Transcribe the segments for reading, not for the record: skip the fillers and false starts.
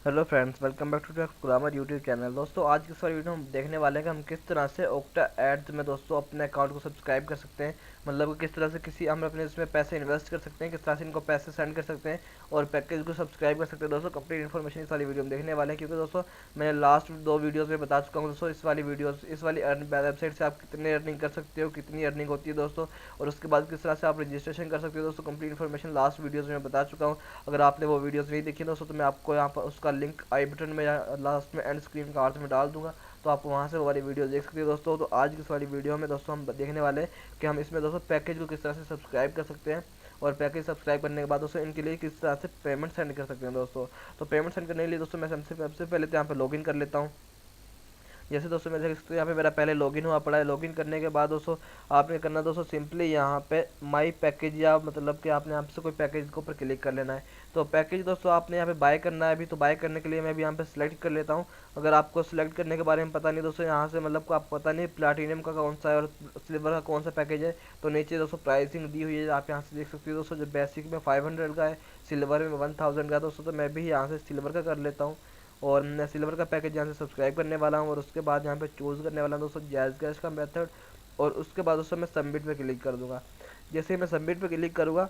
Hello friends, welcome back to grammar YouTube channel. दोस्तों, आज की इस वाली वीडियो में हम देखने वाले हैं कि हम किस तरह से ओक्टा एड्स में दोस्तों अपने अकाउंट को सब्सक्राइब कर सकते हैं। मतलब कि किस तरह से किसी हम अपने इसमें पैसे इन्वेस्ट कर सकते हैं, किस तरह से इनको पैसे सेंड कर सकते हैं और पैकेज को सब्सक्राइब कर सकते हैं। दोस्तों, कंप्लीट इन्फॉर्मेशन इस वाली वीडियो में देखने वाले हैं, क्योंकि दोस्तों मैंने लास्ट 2 वीडियोज़ में बता चुका हूँ दोस्तों इस वाली वेबसाइट से आप कितने अर्निंग कर सकते हो, कितनी अर्निंग होती है दोस्तों, और उसके बाद किस तरह से आप रजिस्ट्रेशन कर सकते हो। दोस्तों, कंप्लीट इन्फॉर्मेशन लास्ट वीडियोज़ में बता चुका हूँ। अगर आपने वो वीडियोस नहीं देखी दोस्तों, तो मैं आपको यहाँ पर उसका लिंक आई बटन में या लास्ट में एंड स्क्रीन कार्ड में डाल दूंगा, तो आप वहाँ से वो वाली वीडियो देख सकते हो दोस्तों। तो आज की इस वाली वीडियो में दोस्तों हम देखने वाले हैं कि हम इसमें दोस्तों पैकेज को किस तरह से सब्सक्राइब कर सकते हैं, और पैकेज सब्सक्राइब करने के बाद दोस्तों इनके लिए किस तरह से पेमेंट सेंड कर सकते हैं दोस्तों। तो पेमेंट सेंड करने के लिए दोस्तों मैं सबसे पहले तो यहाँ पर लॉगिन कर लेता हूँ। जैसे दोस्तों मैं देख सकते हो यहाँ पे मेरा पहले लॉगिन हुआ पड़ा है। लॉगिन करने के बाद दोस्तों आपने करना दोस्तों सिंपली यहाँ पे माई पैकेज, या मतलब कि आपने यहाँ से कोई पैकेज के ऊपर क्लिक कर लेना है। तो पैकेज दोस्तों आपने यहाँ पे बाय करना है। अभी तो बाय करने के लिए मैं भी यहाँ पे सिलेक्ट कर लेता हूँ। अगर आपको सिलेक्ट करने के बारे में पता नहीं दोस्तों, यहाँ से मतलब को आपको पता नहीं प्लाटिनम का कौन सा है और सिल्वर का कौन सा पैकेज है, तो नीचे दोस्तों प्राइसिंग दी हुई है, आप यहाँ से देख सकते हो दोस्तों। जो बेसिक में 500 का है, सिल्वर में 1000 का दोस्तों, तो मैं भी यहाँ से सिल्वर का कर लेता हूँ और मैं सिल्वर का पैकेज यहाँ से सब्सक्राइब करने वाला हूँ। और उसके बाद यहाँ पे चूज़ करने वाला हूँ दोस्तों जैज़ कैश का मेथड, और उसके बाद दोस्तों मैं सबमिट पे क्लिक कर दूंगा। जैसे ही मैं सबमिट पे क्लिक करूँगा,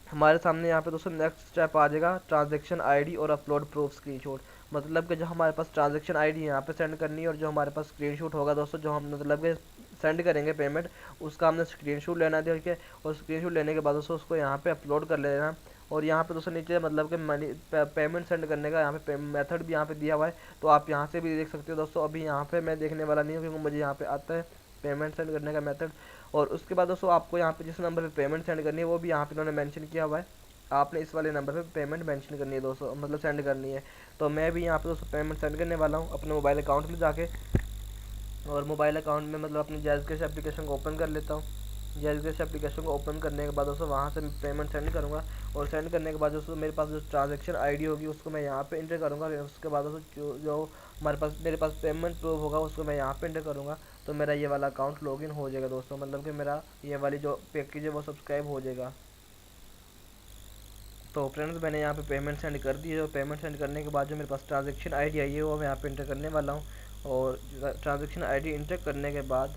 हमारे सामने यहाँ पे दोस्तों नेक्स्ट स्टेप आ जाएगा ट्रांजैक्शन आईडी और अपलोड प्रूफ स्क्रीनशॉट। मतलब कि जो हमारे पास ट्रांजैक्शन आईडी यहाँ पे सेंड करनी है, और जो हमारे पास स्क्रीनशॉट होगा दोस्तों, जो हम मतलब कि सेंड करेंगे पेमेंट, उसका हमने स्क्रीनशॉट लेना है ठीक है। और स्क्रीनशॉट लेने के बाद दोस्तों उसको यहाँ पे अपलोड कर लेना। और यहाँ पे दोस्तों नीचे मतलब कि मनी पेमेंट सेंड करने का यहाँ पे मेथड भी यहाँ पे दिया हुआ है, तो आप यहाँ से भी देख सकते हो दोस्तों। अभी यहाँ पे मैं देखने वाला नहीं हूँ, क्योंकि मुझे यहाँ पे आता है पेमेंट सेंड करने का मेथड। और उसके बाद दोस्तों आपको यहाँ पे जिस नंबर पे पेमेंट सेंड करनी है, वो भी यहाँ पे इन्होंने मेंशन किया हुआ है। आपने इस वाले नंबर पे पेमेंट मेंशन करनी है दोस्तों, मतलब सेंड करनी है। तो मैं भी यहाँ पे दोस्तों पेमेंट सेंड करने वाला हूँ अपने मोबाइल अकाउंट में जाके। और मोबाइल अकाउंट में मतलब अपनी जैज़ कैश एप्लीकेशन को ओपन कर लेता हूँ। जैज़ कैश एप्लीकेशन को ओपन करने के बाद दोस्तों वहाँ से पेमेंट सेंड करूँगा। और सेंड करने के बाद दोस्तों मेरे पास जो ट्रांजैक्शन आईडी होगी उसको मैं यहाँ पे इंटर करूँगा। उसके बाद दोस्तों जो हमारे पास मेरे पास पेमेंट प्रूफ होगा उसको मैं यहाँ पे इंटर करूँगा। तो मेरा ये वाला अकाउंट लॉगिन हो जाएगा दोस्तों, मतलब कि मेरा ये वाली जो पैकेज है वो सब्सक्राइब हो जाएगा। तो फ्रेंड्स, मैंने यहाँ पे पेमेंट सेंड कर दी है, और पेमेंट सेंड करने के बाद जो मेरे पास ट्रांजैक्शन आईडी आई है वो मैं यहाँ पे इंटर करने वाला हूँ। और ट्रांजैक्शन आईडी इंटर करने के बाद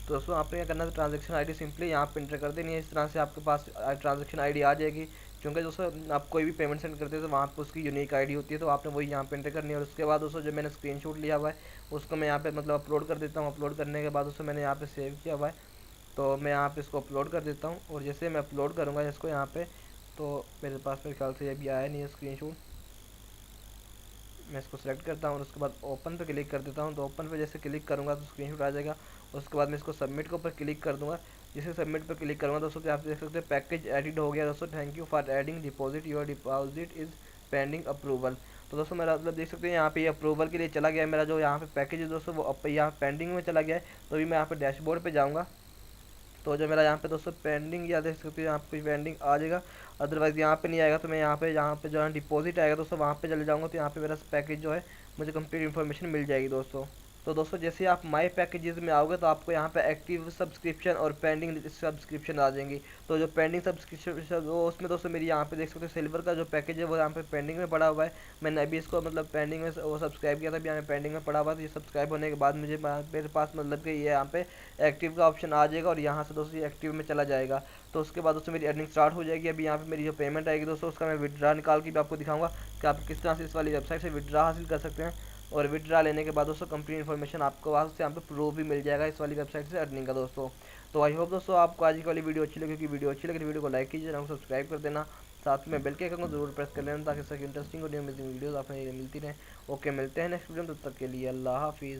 तो दोस्तों आपने क्या करना है, ट्रांजैक्शन आईडी सिंपली यहाँ पे इंटर कर देनी है। इस तरह से आपके पास ट्रांजैक्शन आईडी आ जाएगी। क्योंकि दोस्तों आप कोई भी पेमेंट सेंड करते हो तो वहाँ पे उसकी यूनिक आईडी होती है, तो आपने वही यहाँ पे इंटर करनी है। और उसके बाद दोस्तों जो मैंने स्क्रीनशॉट लिया हुआ है उसको मैं यहाँ पे मतलब अपलोड कर देता हूँ। अपलोड करने के बाद दोस्तों मैंने यहाँ पे सेव किया हुआ है, तो मैं यहाँ पे इसको अपलोड कर देता हूँ। और जैसे मैं अपलोड करूँगा इसको यहाँ पे, तो मेरे पास मेरे ख्याल से अभी आया नहीं है स्क्रीनशॉट। मैं इसको सेलेक्ट करता हूँ और उसके बाद ओपन पे क्लिक कर देता हूँ। तो ओपन पे जैसे क्लिक करूँगा तो स्क्रीनशॉट आ जाएगा। उसके बाद मैं इसको सबमिट के ऊपर क्लिक कर दूँगा। जैसे सबमिट पर क्लिक करूँगा दोस्तों, तो आप देख सकते हैं पैकेज एडिड हो गया दोस्तों। Thank you for adding deposit, your deposit is pending approval. तो दोस्तों मेरा मतलब देख सकते हैं यहाँ पे अप्रूवल के लिए चला गया है। मेरा जो यहाँ पे पैकेज है दोस्तों वो यहाँ पेंडिंग में चला गया है। तो अभी मैं यहाँ पे डैशबोर्ड पे जाऊँगा, तो जो मेरा यहाँ पे दोस्तों पेंडिंग, या देख सकते हो यहाँ पे पेंडिंग आ जाएगा। अदरवाइज़ यहाँ पे नहीं आएगा, तो मैं यहाँ पे जो है डिपॉजिट आएगा दोस्तों वहाँ पे चले जाऊँगा, तो यहाँ पे मेरा पैकेज जो है मुझे कंप्लीट इन्फॉर्मेशन मिल जाएगी दोस्तों। तो दोस्तों जैसे आप माई पैकेजेस में आओगे तो आपको यहाँ पे एक्टिव सब्सक्रिप्शन और पेंडिंग सब्सक्रिप्शन आ जाएंगी। तो जो पेंडिंग सब्सक्रिप्शन वो उसमें दोस्तों मेरी यहाँ पे देख सकते हो सिल्वर का जो पैकेज है वो यहाँ पे पेंडिंग में पड़ा हुआ है। मैंने अभी इसको मतलब पेंडिंग में वो सब्सक्राइब किया था, अभी यहाँ पे पेंडिंग में पड़ा हुआ था। ये सब्सक्राइब होने के बाद मुझे मेरे पास मतलब कि ये यहाँ पे एक्टिव का ऑप्शन आ जाएगा, और यहाँ से दोस्तों ये एक्टिव में चला जाएगा। तो उसके बाद दोस्तों मेरी अर्निंग स्टार्ट हो जाएगी। अभी यहाँ पे मेरी जो पेमेंट आएगी दोस्तों उसका मैं विड्रा निकाल के भी आपको दिखाऊंगा कि आप किस तरह से इस वाली वेबसाइट से विड्रा हासिल कर सकते हैं। और विड्रा लेने के बाद दोस्तों कंप्लीट इन्फॉर्मेशन आपको वहाँ से यहाँ पे प्रूफ भी मिल जाएगा इस वाली वेबसाइट से अर्निंग का दोस्तों। तो आई होप दोस्तों आपको आज की वाली वीडियो अच्छी लगी। वीडियो अच्छी लगी तो वीडियो को लाइक कीजिए, चैनल को सब्सक्राइब कर देना, साथ में बेल के आइकन को जरूर प्रेस कर लेना, ताकि इससे इंटरेस्टिंग और न्यू अमेजिंग वीडियोस आपको मिलती रहें। ओके, मिलते हैं नेक्स्ट वीडियो में, तब तक के लिए अल्लाह हाफिज़।